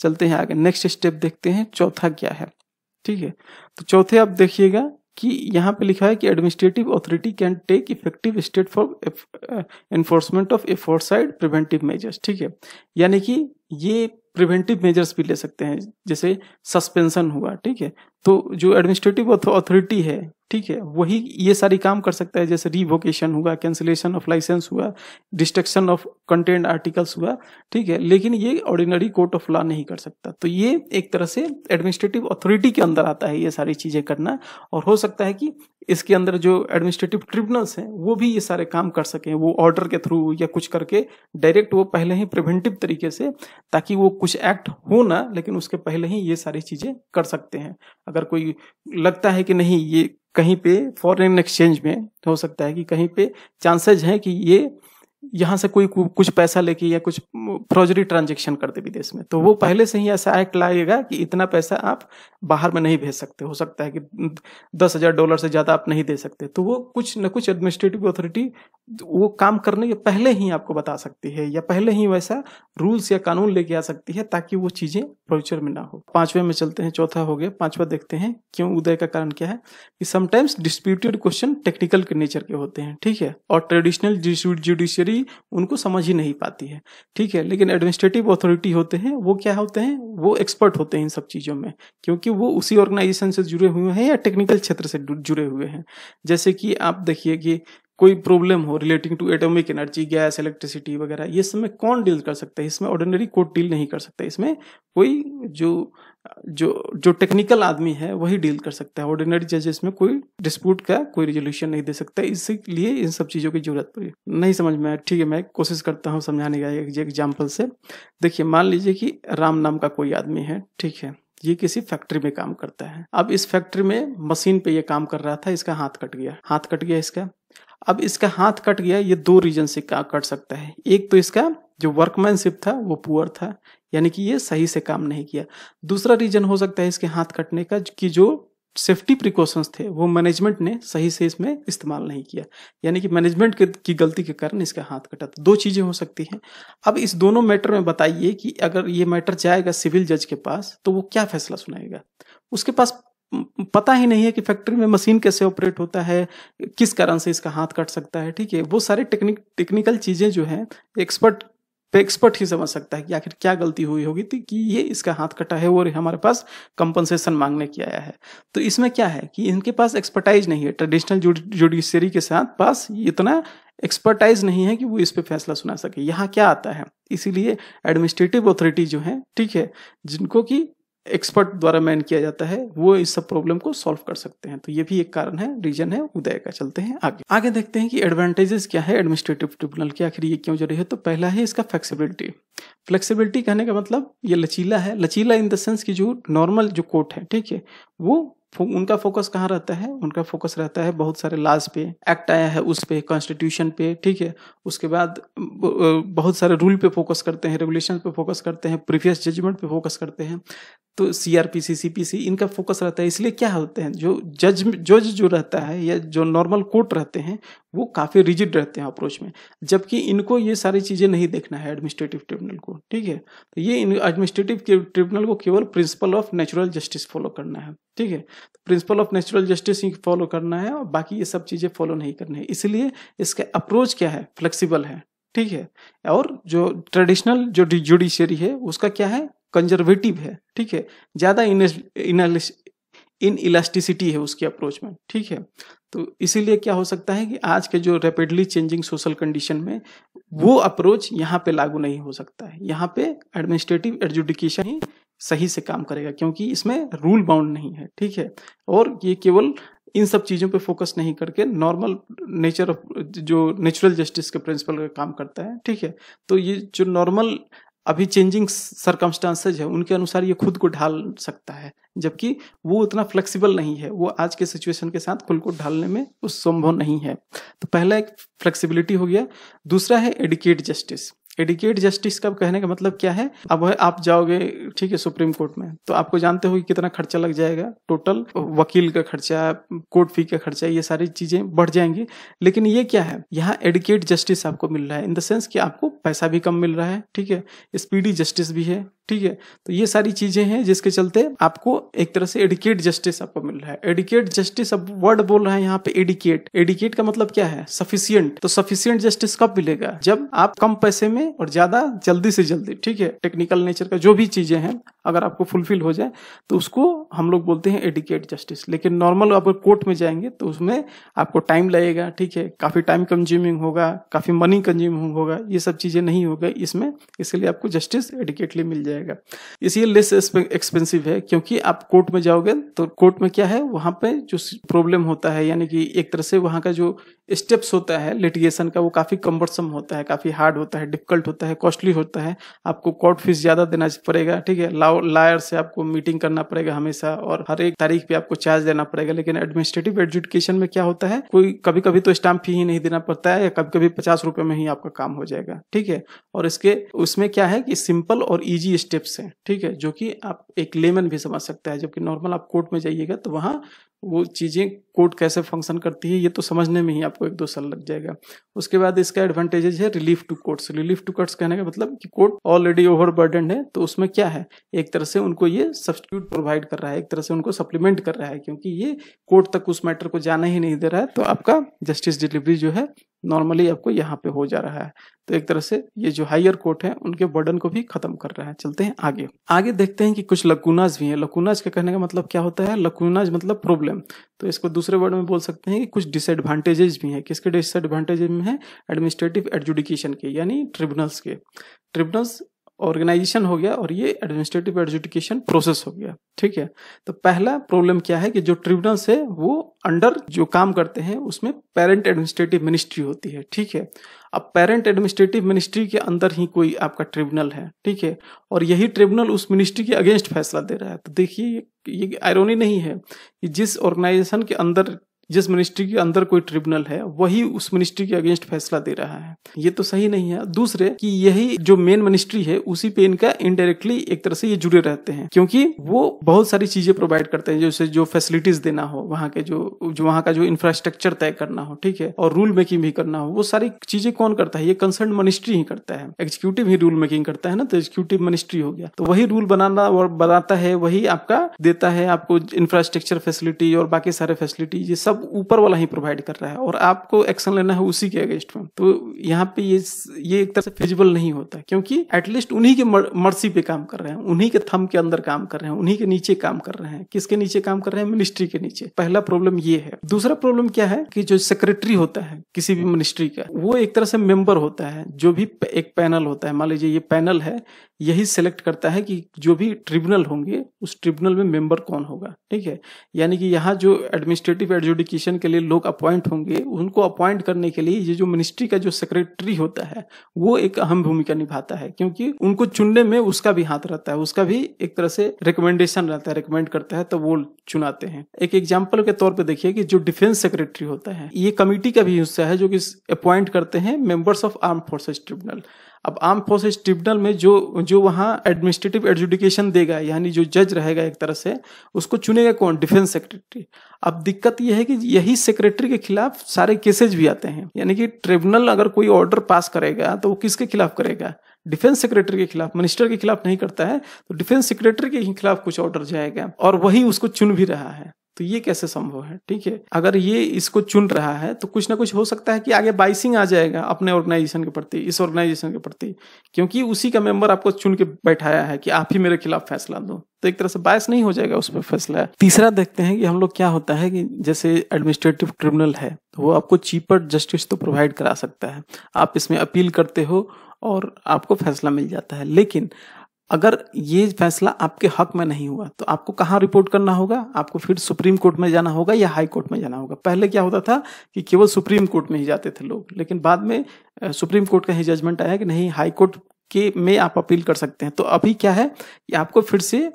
चलते हैं आगे, नेक्स्ट स्टेप देखते हैं, चौथा क्या है, ठीक है। तो चौथे आप देखिएगा कि यहाँ पे लिखा है कि administrative authority can take effective step for enforcement of aforesaid preventive measures, ठीक है। यानी कि ये प्रिवेंटिव मेजर्स भी ले सकते हैं, जैसे सस्पेंशन हुआ, ठीक है। तो जो एडमिनिस्ट्रेटिव अथॉरिटी है, ठीक है, वही ये सारी काम कर सकता है, जैसे रिवोकेशन हुआ, कैंसिलेशन ऑफ लाइसेंस हुआ, डिस्ट्रक्शन ऑफ कंटेंट आर्टिकल्स हुआ, ठीक है। लेकिन ये ऑर्डिनरी कोर्ट ऑफ लॉ नहीं कर सकता। तो ये एक तरह से एडमिनिस्ट्रेटिव अथॉरिटी के अंदर आता है ये सारी चीजें करना, और हो सकता है कि इसके अंदर जो एडमिनिस्ट्रेटिव ट्रिब्यूनल्स हैं वो भी ये सारे काम कर सकें, वो ऑर्डर के थ्रू या कुछ करके डायरेक्ट वो पहले ही प्रिवेंटिव तरीके से, ताकि वो कुछ एक्ट हो ना, लेकिन उसके पहले ही ये सारी चीजें कर सकते हैं। अगर कोई लगता है कि नहीं ये कहीं पे फॉरेन एक्सचेंज में हो सकता है कि कहीं पे चांसेस हैं कि ये यहाँ से कोई कुछ पैसा लेके या कुछ फ्रॉजरी ट्रांजेक्शन कर दे विदेश में, तो वो पहले से ही ऐसा एक्ट लाएगा कि इतना पैसा आप बाहर में नहीं भेज सकते। हो सकता है कि $10,000 से ज्यादा आप नहीं दे सकते। तो वो कुछ न कुछ एडमिनिस्ट्रेटिव अथॉरिटी वो काम करने के पहले ही आपको बता सकती है, या पहले ही वैसा रूल्स या कानून लेके आ सकती है ताकि वो चीजें फ्यूचर में ना हो। पांचवें में चलते हैं, चौथा हो गया, पांचवा देखते हैं क्यों उदय का कारण क्या है कि समटाइम्स डिस्प्यूटेड क्वेश्चन टेक्निकल के नेचर के होते हैं, ठीक है, और ट्रेडिशनल जुडिशियरी उनको समझ ही नहीं पाती है, ठीक है। लेकिन एडमिनिस्ट्रेटिव अथॉरिटी होते हैं वो क्या होते हैं, वो एक्सपर्ट होते हैं इन सब चीजों में, क्योंकि वो उसी ऑर्गेनाइजेशन से जुड़े हुए हैं या टेक्निकल क्षेत्र से जुड़े हुए हैं। जैसे कि आप देखिए कि कोई प्रॉब्लम हो relating to atomic energy, gas, electricity वगैरह, ये सब में कौन डील कर सकता है? इसमें ऑर्डिनरी कोर्ट डील नहीं कर सकता, इसमें कोई जो टेक्निकल आदमी है वही डील कर सकता है। ऑर्डिनरी जजेस में कोई डिस्प्यूट का कोई रिजोल्यूशन नहीं दे सकता, इसलिए इन सब चीज़ों की जरूरत पड़ी। नहीं समझ में आया, ठीक है, मैं कोशिश करता हूँ समझाने का एक एग्जाम्पल से। देखिए, मान लीजिए कि राम नाम का कोई आदमी है, ठीक है, ये किसी फैक्ट्री में काम करता है। अब इस फैक्ट्री में मशीन पे ये काम कर रहा था, इसका हाथ कट गया इसका। अब इसका हाथ कट गया, ये दो रीजन से कट सकता है। एक तो इसका जो वर्कमैनशिप था वो पुअर था, यानी कि ये सही से काम नहीं किया। दूसरा रीजन हो सकता है इसके हाथ कटने का कि जो सेफ्टी प्रिकॉशंस थे वो मैनेजमेंट ने सही से इसमें इस्तेमाल नहीं किया, यानी कि मैनेजमेंट की गलती के कारण इसका हाथ कटा। तो दो चीजें हो सकती हैं। अब इस दोनों मैटर में बताइए कि अगर ये मैटर जाएगा सिविल जज के पास तो वो क्या फैसला सुनाएगा? उसके पास पता ही नहीं है कि फैक्ट्री में मशीन कैसे ऑपरेट होता है, किस कारण से इसका हाथ कट सकता है, ठीक है। वो सारे टेक्निकल चीजें जो है एक्सपर्ट ही समझ सकता है कि आखिर क्या गलती हुई होगी थी कि ये इसका हाथ कटा है और हमारे पास कंपनसेशन मांगने की आया है। तो इसमें क्या है कि इनके पास एक्सपर्टाइज नहीं है, ट्रेडिशनल जुडिशरी के साथ पास इतना एक्सपर्टाइज नहीं है कि वो इस पे फैसला सुना सके। यहाँ क्या आता है, इसीलिए एडमिनिस्ट्रेटिव अथॉरिटी जो है, ठीक है, जिनको कि एक्सपर्ट द्वारा मैन किया जाता है, वो इस सब प्रॉब्लम को सॉल्व कर सकते हैं। तो ये भी एक कारण है, रीजन है उदय का। चलते हैं आगे देखते हैं कि एडवांटेजेस क्या है एडमिनिस्ट्रेटिव ट्रिब्यूनल के, आखिर ये क्यों जरूरी है। तो पहला है इसका फ्लेक्सिबिलिटी कहने का मतलब ये लचीला है। लचीला इन द सेंस कि जो नॉर्मल जो कोर्ट है, ठीक है, वो उनका फोकस कहाँ रहता है? उनका फोकस रहता है बहुत सारे लॉज पे, एक्ट आया है उस पे, कॉन्स्टिट्यूशन पे, ठीक है। उसके बाद बहुत सारे रूल पे फोकस करते हैं, रेगुलेशन पे फोकस करते हैं, प्रीवियस जजमेंट पे फोकस करते हैं। तो सीआरपीसी, सीपीसी, इनका फोकस रहता है। इसलिए क्या होते हैं, जो जज जो रहता है या जो नॉर्मल कोर्ट रहते हैं वो काफी रिजिड रहते हैं अप्रोच में, जबकि इनको ये सारी चीजें नहीं देखना है एडमिनिस्ट्रेटिव ट्रिब्यूनल को, ठीक है। तो ये एडमिनिस्ट्रेटिव ट्रिब्यूनल को केवल principal of natural justice follow करना है, ठीक है। Principal of natural justice he follow करना है और बाकी ये सब चीजें फॉलो नहीं करनी है। इसलिए इसका अप्रोच क्या है, फ्लेक्सिबल है, ठीक है। और जो ट्रेडिशनल जो जुडिशरी है उसका क्या है, कंजर्वेटिव है, ठीक है। ज्यादा इनइलास्टिसिटी है उसकी अप्रोच में, ठीक है। तो इसीलिए क्या हो सकता है कि आज के जो रैपिडली चेंजिंग सोशल कंडीशन में वो अप्रोच यहाँ पे लागू नहीं हो सकता है। यहाँ पे एडमिनिस्ट्रेटिव एडजुडिकेशन ही सही से काम करेगा, क्योंकि इसमें रूल बाउंड नहीं है, ठीक है। और ये केवल इन सब चीजों पे फोकस नहीं करके नॉर्मल नेचर ऑफ जो नेचुरल जस्टिस के प्रिंसिपल का काम करता है, ठीक है। तो ये जो नॉर्मल अभी चेंजिंग सर्कमस्टांसेज है उनके अनुसार ये खुद को ढाल सकता है, जबकि वो उतना फ्लेक्सिबल नहीं है, वो आज के सिचुएशन के साथ खुद को ढालने में उस संभव नहीं है। तो पहला एक फ्लेक्सिबिलिटी हो गया। दूसरा है एडिकेट जस्टिस। एडिकेट जस्टिस का कहने का मतलब क्या है, अब आप जाओगे, ठीक है, सुप्रीम कोर्ट में, तो आपको जानते हो कि कितना खर्चा लग जाएगा, टोटल वकील का खर्चा, कोर्ट फी का खर्चा, ये सारी चीजें बढ़ जाएंगी। लेकिन ये क्या है, यहाँ एडिकेट जस्टिस आपको मिल रहा है इन द सेंस कि आपको पैसा भी कम मिल रहा है, ठीक है, स्पीडी जस्टिस भी है, ठीक है। तो ये सारी चीजें हैं जिसके चलते आपको एक तरह से एडिकेट जस्टिस आपको मिल रहा है। एडिकेट जस्टिस, अब वर्ड बोल रहा है यहाँ पे एडिकेट का मतलब क्या है, सफिशिएंट। तो सफिशिएंट जस्टिस कब मिलेगा, जब आप कम पैसे में और ज्यादा जल्दी से जल्दी, ठीक है, टेक्निकल नेचर का जो भी चीजें हैं अगर आपको फुलफिल हो जाए तो उसको हम लोग बोलते हैं एडिकेट जस्टिस। लेकिन नॉर्मल आप कोर्ट में जाएंगे तो उसमें आपको टाइम लगेगा, ठीक है, काफी टाइम कंज्यूमिंग होगा, काफी मनी कंज्यूमिंग होगा, ये सब चीजें नहीं होगा इसमें, इसलिए आपको जस्टिस एडिकेटली मिल जाएगा। इसलिए लेस एक्सपेंसिव है, क्योंकि आप कोर्ट में जाओगे तो कोर्ट में क्या है, वहां पे जो प्रॉब्लम होता है, यानी कि एक तरह से वहां का जो स्टेप्स होता है लिटिगेशन का, वो काफी कम्बर्सम होता है, काफी हार्ड होता है, डिफिकल्ट होता है, कॉस्टली होता है। आपको कोर्ट फीस ज्यादा देना पड़ेगा, ठीक है, लॉयर से आपको मीटिंग करना पड़ेगा हमेशा और हर एक तारीख पे आपको चार्ज देना पड़ेगा। लेकिन एडमिनिस्ट्रेटिव एडजुडिकेशन में क्या होता है, कोई कभी कभी तो स्टाम्प फी ही नहीं देना पड़ता है, या कभी कभी 50 रुपए में ही आपका काम हो जाएगा, ठीक है। और इसके उसमें क्या है कि सिंपल और ईजी स्टेप्स हैं, ठीक है, जो कि आप एक लेमन भी समझ सकता है। जबकि नॉर्मल आप कोर्ट में जाइएगा तो वहां वो चीजें कोर्ट कैसे फंक्शन करती है ये तो समझने में ही आपको 1-2 साल लग जाएगा। उसके बाद इसका एडवांटेजेस है relief to courts. Relief to courts कहने का मतलब कि कोर्ट ऑलरेडी ओवरबर्डन है, तो उसमें क्या है, एक तरह से उनको ये सब्स्टिट्यूट प्रोवाइड कर रहा है, एक तरह से उनको सप्लीमेंट कर रहा है, क्योंकि ये कोर्ट तक उस मैटर को जाना ही नहीं दे रहा है, तो आपका जस्टिस डिलीवरी जो है नॉर्मली आपको यहाँ पे हो जा रहा है। तो एक तरह से ये जो हायर कोर्ट है उनके बर्डन को भी खत्म कर रहा है। चलते हैं आगे। आगे देखते हैं कि कुछ लकूनाज भी हैं। लकूनाज का कहने का मतलब क्या होता है? लकूनाज मतलब प्रॉब्लम। तो इसको दूसरे वर्ड में बोल सकते हैं कि कुछ डिसएडवांटेजेस भी हैं। किसके डिसएडवांटेजेस में है? एडमिनिस्ट्रेटिव एडजुडिकेशन के, यानी ट्रिब्यूनल्स के। ट्रिब्यूनल्स ऑर्गेनाइजेशन हो गया और ये एडमिनिस्ट्रेटिव एडजुडिकेशन प्रोसेस हो गया। ठीक है, तो पहला प्रॉब्लम क्या है कि जो ट्रिब्यूनल्स है वो अंडर जो काम करते हैं उसमें पेरेंट एडमिनिस्ट्रेटिव मिनिस्ट्री होती है। ठीक है, अब पेरेंट एडमिनिस्ट्रेटिव मिनिस्ट्री के अंदर ही कोई आपका ट्रिब्यूनल है। ठीक है, और यही ट्रिब्यूनल उस मिनिस्ट्री के अगेंस्ट फैसला दे रहा है। तो देखिए ये आयरनी नहीं है कि जिस ऑर्गेनाइजेशन के अंदर, जिस मिनिस्ट्री के अंदर कोई ट्रिब्यूनल है वही उस मिनिस्ट्री के अगेंस्ट फैसला दे रहा है, ये तो सही नहीं है। दूसरे कि यही जो मेन मिनिस्ट्री है उसी पे इनका इनडायरेक्टली एक तरह से ये जुड़े रहते हैं, क्योंकि वो बहुत सारी चीजें प्रोवाइड करते हैं, जैसे जो फैसिलिटीज देना हो, वहाँ के जो वहाँ का जो इंफ्रास्ट्रक्चर तय करना हो, ठीक है, और रूल मेकिंग भी करना हो, वो सारी चीजें कौन करता है? ये कंसर्न मिनिस्ट्री ही करता है। एग्जीक्यूटिव ही रूल मेकिंग करता है ना, तो एग्जीक्यूटिव मिनिस्ट्री हो गया। तो वही रूल बनाता है, वही आपका देता है आपको इंफ्रास्ट्रक्चर फैसिलिटी और बाकी सारे फैसिलिटी, ये सब ऊपर वाला ही प्रोवाइड कर रहा है और आपको एक्शन लेना है उसी के अगेंस्ट में। तो यहाँ पे ये एक तरह से फिजिबल नहीं होता, क्योंकि एटलीस्ट उन्हीं के मर्जी पे काम कर रहे हैं, उन्हीं के थंब के अंदर काम कर रहे हैं, उन्हीं के नीचे काम कर रहे हैं। किसके नीचे काम कर रहे हैं? मिनिस्ट्री के नीचे। पहला प्रॉब्लम ये है। दूसरा प्रॉब्लम क्या है कि जो सेक्रेटरी होता है किसी भी मिनिस्ट्री का, वो एक तरह से मेंबर होता है। जो भी एक पैनल होता है, मान लीजिए ये पैनल है, यही सिलेक्ट करता है कि जो भी ट्रिब्यूनल होंगे उस ट्रिब्यूनल में मेंबर कौन होगा। ठीक है, यानी कि यहाँ जो एडमिनिस्ट्रेटिव एडजुडिकेशन के लिए लोग अपॉइंट होंगे, उनको अपॉइंट करने के लिए ये जो मिनिस्ट्री का जो सेक्रेटरी होता है वो एक अहम भूमिका निभाता है, क्योंकि उनको चुनने में उसका भी हाथ रहता है, उसका भी एक तरह से रिकमेंडेशन रहता है, रिकमेंड करता है तो वो चुनाते हैं। एक एग्जाम्पल के तौर पर देखिए कि जो डिफेंस सेक्रेटरी होता है, ये कमिटी का भी हिस्सा है जो कि अपॉइंट करते हैं members of arm forces tribunal. अब आर्म फोर्सेस ट्रिब्यूनल में जो वहाँ एडमिनिस्ट्रेटिव एडजुडिकेशन देगा, यानी जो जज रहेगा एक तरह से, उसको चुनेगा कौन? Defence secretary. अब दिक्कत यह है कि यही सेक्रेटरी के खिलाफ सारे केसेज भी आते हैं, यानी कि ट्रिब्यूनल अगर कोई ऑर्डर पास करेगा तो वो किसके खिलाफ करेगा? डिफेंस सेक्रेटरी के खिलाफ, मिनिस्टर के खिलाफ नहीं करता है, तो डिफेंस सेक्रेटरी के खिलाफ कुछ ऑर्डर जाएगा और वही उसको चुन भी रहा है। तो ये कैसे संभव है? ठीक है, अगर ये इसको चुन रहा है तो कुछ ना कुछ हो सकता है कि आगे बाइसिंग आ जाएगा अपने ऑर्गेनाइजेशन के प्रति, इस ऑर्गेनाइजेशन के प्रति, क्योंकि उसी का मेंबर आपको चुन के बैठाया है कि आप ही मेरे खिलाफ फैसला दो। तो एक तरह से बायस नहीं हो जाएगा उस पर फैसला। तीसरा देखते हैं कि हम लोग क्या होता है कि जैसे एडमिनिस्ट्रेटिव ट्रिब्यूनल है तो वो आपको चीपर जस्टिस तो प्रोवाइड करा सकता है, आप इसमें अपील करते हो और आपको फैसला मिल जाता है। लेकिन अगर ये फैसला आपके हक में नहीं हुआ तो आपको कहाँ रिपोर्ट करना होगा? आपको फिर सुप्रीम कोर्ट में जाना होगा या हाई कोर्ट में जाना होगा। पहले क्या होता था कि केवल सुप्रीम कोर्ट में ही जाते थे लोग, लेकिन बाद में सुप्रीम कोर्ट का ही जजमेंट आया कि नहीं, हाई कोर्ट के में आप अपील कर सकते हैं। तो अभी क्या है कि आपको फिर से,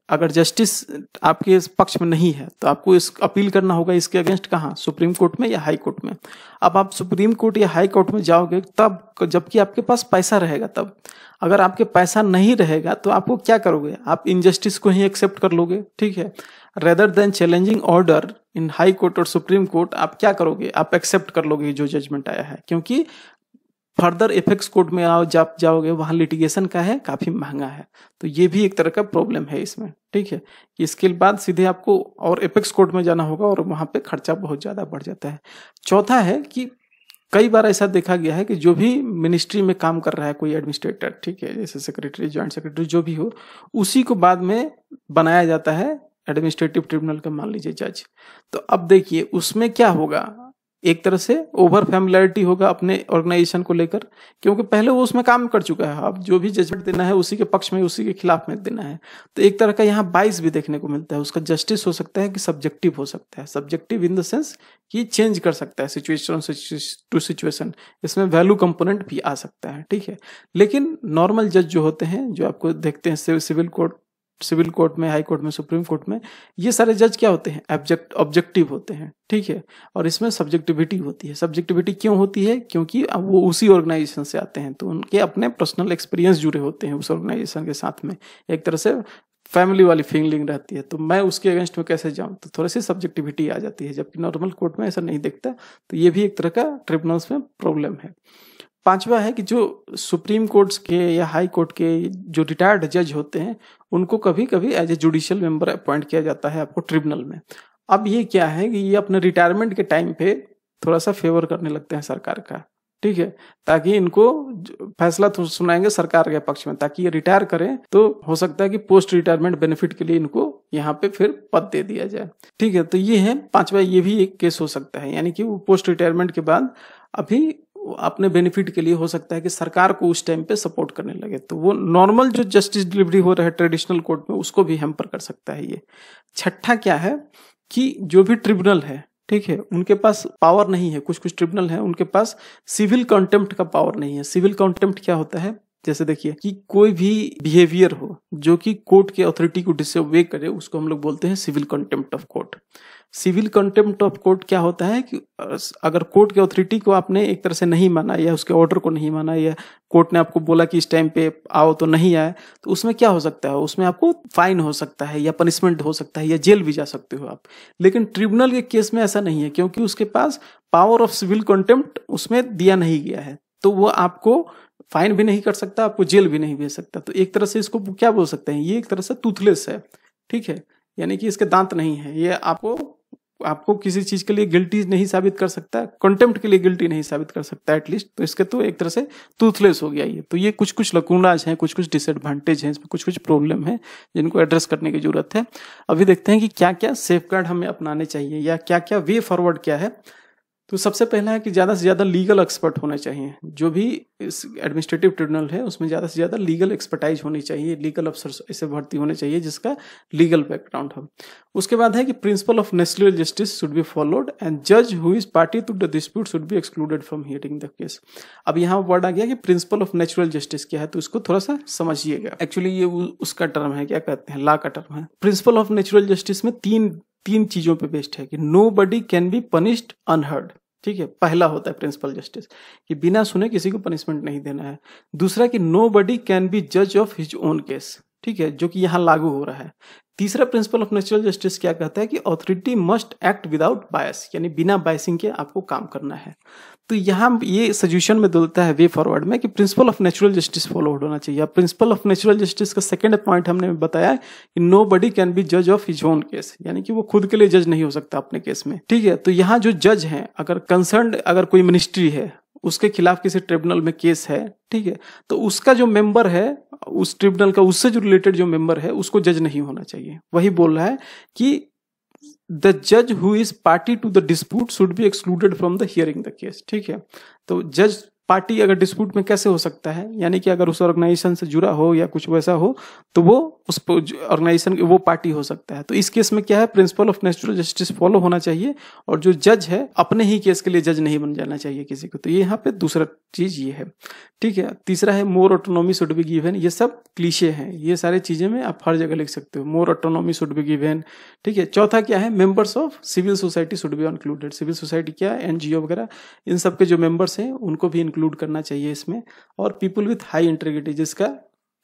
अगर जस्टिस आपके पक्ष में नहीं है तो आपको इस अपील करना होगा इसके अगेंस्ट, कहाँ? सुप्रीम कोर्ट में या हाई कोर्ट में। अब आप सुप्रीम कोर्ट या हाई कोर्ट में जाओगे तब, जबकि आपके पास पैसा रहेगा तब। अगर आपके पैसा नहीं रहेगा तो आपको क्या करोगे? आप इनजस्टिस को ही एक्सेप्ट कर लोगे। ठीक है, rather than challenging order in high court और सुप्रीम कोर्ट, आप क्या करोगे? आप एक्सेप्ट कर लोगे जो जजमेंट आया है, क्योंकि फर्दर एपेक्स कोर्ट में जाओगे, वहां लिटिगेशन का है, काफी महंगा है। तो ये भी एक तरह का प्रॉब्लम है इसमें। ठीक है, इसके बाद सीधे आपको और एपेक्स कोर्ट में जाना होगा और वहां पे खर्चा बहुत ज्यादा बढ़ जाता है। चौथा है कि कई बार ऐसा देखा गया है कि जो भी मिनिस्ट्री में काम कर रहा है कोई एडमिनिस्ट्रेटर, ठीक है, जैसे सेक्रेटरी, ज्वाइंट सेक्रेटरी, जो भी हो, उसी को बाद में बनाया जाता है एडमिनिस्ट्रेटिव ट्रिब्यूनल का, मान लीजिए जज। तो अब देखिए उसमें क्या होगा, एक तरह से ओवर फैमिलियरिटी होगा अपने ऑर्गेनाइजेशन को लेकर, क्योंकि पहले वो उसमें काम कर चुका है। अब जो भी जजमेंट देना है उसी के पक्ष में, उसी के खिलाफ में देना है। तो एक तरह का यहाँ बाइस भी देखने को मिलता है। उसका जस्टिस हो सकता है कि सब्जेक्टिव हो सकता है। सब्जेक्टिव इन द सेंस कि चेंज कर सकता है सिचुएशन टू सिचुएशन, इसमें वैल्यू कंपोनेंट भी आ सकता है। ठीक है, लेकिन नॉर्मल जज जो होते हैं, जो आपको देखते हैं सिविल कोर्ट में, हाई कोर्ट में, सुप्रीम कोर्ट में, ये सारे जज क्या होते हैं? ऑब्जेक्टिव होते हैं। ठीक है, और इसमें सब्जेक्टिविटी होती है। सब्जेक्टिविटी क्यों होती है? क्योंकि वो उसी ऑर्गेनाइजेशन से आते हैं, तो उनके अपने पर्सनल एक्सपीरियंस जुड़े होते हैं उस ऑर्गेनाइजेशन के साथ में, एक तरह से फैमिली वाली फीलिंग रहती है। तो मैं उसके अगेंस्ट में कैसे जाऊं, तो थोड़ी सी सब्जेक्टिविटी आ जाती है, जबकि नॉर्मल कोर्ट में ऐसा नहीं दिखता। तो ये भी एक तरह का ट्रिब्यूनल्स में प्रॉब्लम है। पांचवा है कि जो सुप्रीम कोर्ट्स के या हाई कोर्ट के जो रिटायर्ड जज होते हैं, उनको कभी कभी as a judicial member appoint किया जाता है आपको ट्रिब्यूनल में। अब ये क्या है कि ये अपने रिटायरमेंट के टाइम पे थोड़ा सा फेवर करने लगते हैं सरकार का, ठीक है, ताकि इनको फैसला तो सुनाएंगे सरकार के पक्ष में, ताकि ये रिटायर करें तो हो सकता है कि पोस्ट रिटायरमेंट बेनिफिट के लिए इनको यहाँ पे फिर पद दे दिया जाए, ठीक है। तो ये है पांचवा, ये भी एक केस हो सकता है, यानी कि वो पोस्ट रिटायरमेंट के बाद अभी अपने बेनिफिट के लिए हो सकता है कि सरकार को उस टाइम पे सपोर्ट करने लगे, तो वो नॉर्मल जो जस्टिस डिलीवरी हो रहा है ट्रेडिशनल कोर्ट में उसको भी हैम्पर कर सकता है ये। छठा क्या है कि जो भी ट्रिब्यूनल है, ठीक है, उनके पास पावर नहीं है, कुछ कुछ ट्रिब्यूनल है उनके पास सिविल कंटेम्प्ट का पावर नहीं है। सिविल कंटेम्प्ट क्या होता है, जैसे देखिए कि कोई भी बिहेवियर हो जो कि कोर्ट के अथॉरिटी को डिसोबे करे, उसको हम लोग बोलते हैं civil contempt of court. Civil contempt of court क्या होता है कि अगर कोर्ट के अथॉरिटी को आपने एक तरह से नहीं माना या उसके ऑर्डर को नहीं माना, या कोर्ट ने आपको बोला कि इस टाइम पे आओ तो नहीं आए, तो उसमें क्या हो सकता है, उसमें आपको फाइन हो सकता है या पनिशमेंट हो सकता है या जेल भी जा सकते हो आप। लेकिन ट्रिब्यूनल के केस में ऐसा नहीं है, क्योंकि उसके पास पावर ऑफ सिविल कंटेम्प्ट उसमें दिया नहीं गया है, तो वो आपको फाइन भी नहीं कर सकता, आपको जेल भी नहीं भेज सकता। तो एक तरह से इसको क्या बोल सकते हैं, ये एक तरह से टूथलेस है, ठीक है, यानी कि इसके दांत नहीं है, ये आपको किसी चीज के लिए गिल्टी नहीं साबित कर सकता, कंटेम्प्ट के लिए गिल्टी नहीं साबित कर सकता एटलीस्ट, तो इसके तो एक तरह से टूथलेस हो गया ये। तो ये कुछ कुछ लकूनाज हैं, कुछ कुछ डिसएडवांटेज हैं, इसमें कुछ कुछ प्रॉब्लम है जिनको एड्रेस करने की जरूरत है। अभी देखते हैं कि क्या क्या सेफगार्ड हमें अपनाने चाहिए या क्या क्या वे फॉरवर्ड क्या है। तो सबसे पहला है कि ज़्यादा से ज़्यादा लीगल एक्सपर्ट होने चाहिए, जो भी इस एडमिनिस्ट्रेटिव ट्रिब्यूनल है उसमें ज़्यादा से ज़्यादा लीगल एक्सपर्टाइज होनी चाहिए, लीगल अफसर ऐसे भर्ती होने चाहिए जिसका लीगल बैकग्राउंड हो। उसके बाद है कि principle of natural justice should be followed and जज who is party to the dispute should be excluded from hearing the case. अब यहाँ वर्ड आ गया कि प्रिंसिपल ऑफ नेचुरल जस्टिस क्या है, तो इसको थोड़ा सा समझिएगा। एक्चुअली ये उसका टर्म है, क्या कहते हैं, लॉ का टर्म है। प्रिंसिपल ऑफ नेचुरल जस्टिस में तीन चीजों पे बेस्ड है कि nobody can be punished unheard, ठीक है, पहला होता है प्रिंसिपल जस्टिस कि बिना सुने किसी को पनिशमेंट नहीं देना है। दूसरा कि नो बडी कैन बी जज ऑफ हिज ओन केस, ठीक है, जो कि यहाँ लागू हो रहा है। तीसरा प्रिंसिपल ऑफ नेचुरल जस्टिस क्या कहता है कि ऑथोरिटी मस्ट एक्ट विदाउट बायस, यानी बिना बायसिंग के आपको काम करना है। तो यहाँ ये सजेशन में बोलता है वे फॉरवर्ड में कि principle of natural justice follow होना चाहिए। प्रिंसिपल ऑफ नेचुरल जस्टिस का सेकंड पॉइंट हमने बताया कि नो बडी कैन बी जज ऑफ हिज ओन केस, यानी कि वो खुद के लिए जज नहीं हो सकता अपने केस में, ठीक है। तो यहाँ जो जज हैं, अगर कंसर्न अगर कोई मिनिस्ट्री है उसके खिलाफ किसी ट्रिब्यूनल में केस है, ठीक है, तो उसका जो मेंबर है उस ट्रिब्यूनल का, उससे जो रिलेटेड जो मेंबर है उसको जज नहीं होना चाहिए। वही बोल रहा है कि द जज who is party to the dispute should be excluded from the hearing the case, ठीक है। तो जज पार्टी अगर डिस्प्यूट में कैसे हो सकता है, यानी कि अगर उस ऑर्गेनाइजेशन से जुड़ा हो या कुछ वैसा हो तो वो उस ऑर्गेनाइजेशन वो पार्टी हो सकता है। तो इस केस में क्या है, principal of natural justice follow होना चाहिए और जो जज है अपने ही केस के लिए जज नहीं बन जाना चाहिए किसी को। तो ये यहाँ पे दूसरा चीज ये है, ठीक है। तीसरा है मोर ऑटोनॉमी शुड बी गिवन, ये सब क्लीशे हैं, ये सारे चीजें में आप हर जगह लिख सकते हो, more autonomy should be given, ठीक है। चौथा क्या है, members of civil society should be included, civil society क्या है, एनजीओ वगैरह, इन सब के जो मेंबर्स हैं उनको भी इंक्लूड करना चाहिए इसमें। और पीपल विथ हाई इंटीग्रिटी, जिसका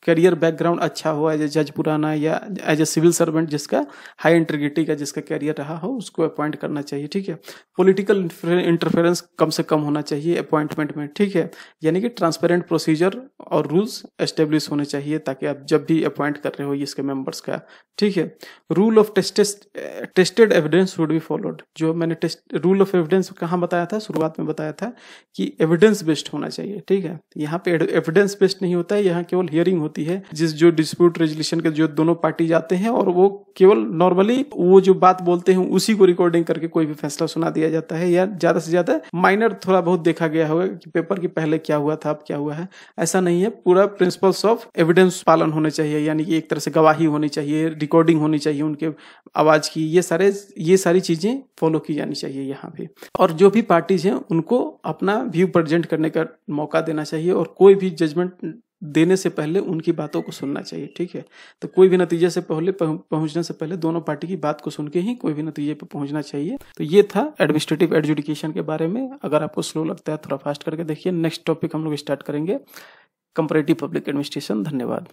करियर बैकग्राउंड अच्छा हो, एज ए जज पुराना या एज ए सिविल सर्वेंट जिसका हाई इंटीग्रिटी का जिसका करियर रहा हो उसको अपॉइंट करना चाहिए, ठीक है। पॉलिटिकल इंटरफेरेंस कम से कम होना चाहिए अपॉइंटमेंट में, ठीक है, यानी कि ट्रांसपेरेंट प्रोसीजर और रूल्स एस्टेब्लिश होने चाहिए ताकि आप जब भी अपॉइंट कर रहे हो इसके मेंबर्स का, ठीक है। Rule of tested evidence should be followed, जो मैंने रूल ऑफ एविडेंस कहाँ बताया था, शुरुआत में बताया था कि एविडेंस बेस्ड होना चाहिए, ठीक है। यहाँ पे एविडेंस बेस्ड नहीं होता है, यहाँ केवल हियरिंग होती है जो डिस्प्यूट रेजोल्यूशन के जो दोनों पार्टी जाते हैं और वो केवल नॉर्मली वो जो बात बोलते हैं उसी को रिकॉर्डिंग करके कोई भी फैसला सुना दिया जाता है, या ज्यादा से ज्यादा माइनर थोड़ा बहुत देखा गया होगा कि पेपर के पहले क्या हुआ था अब क्या हुआ है, ऐसा नहीं है। पूरा प्रिंसिपल्स ऑफ एविडेंस पालन होने चाहिए, यानी कि एक तरह से गवाही होनी चाहिए, रिकॉर्डिंग होनी चाहिए उनके आवाज की, ये सारी चीजें फॉलो की जानी चाहिए यहाँ पे। और जो भी पार्टीज हैं उनको अपना व्यू प्रेजेंट करने का मौका देना चाहिए और कोई भी जजमेंट देने से पहले उनकी बातों को सुनना चाहिए, ठीक है। तो कोई भी नतीजे से पहले पहुंचने से पहले दोनों पार्टी की बात को सुन के ही कोई भी नतीजे पे पहुंचना चाहिए। तो ये था एडमिनिस्ट्रेटिव एडजुडिकेशन के बारे में। अगर आपको स्लो लगता है थोड़ा फास्ट करके देखिए। नेक्स्ट टॉपिक हम लोग स्टार्ट करेंगे कंपैरेटिव पब्लिक एडमिनिस्ट्रेशन। धन्यवाद।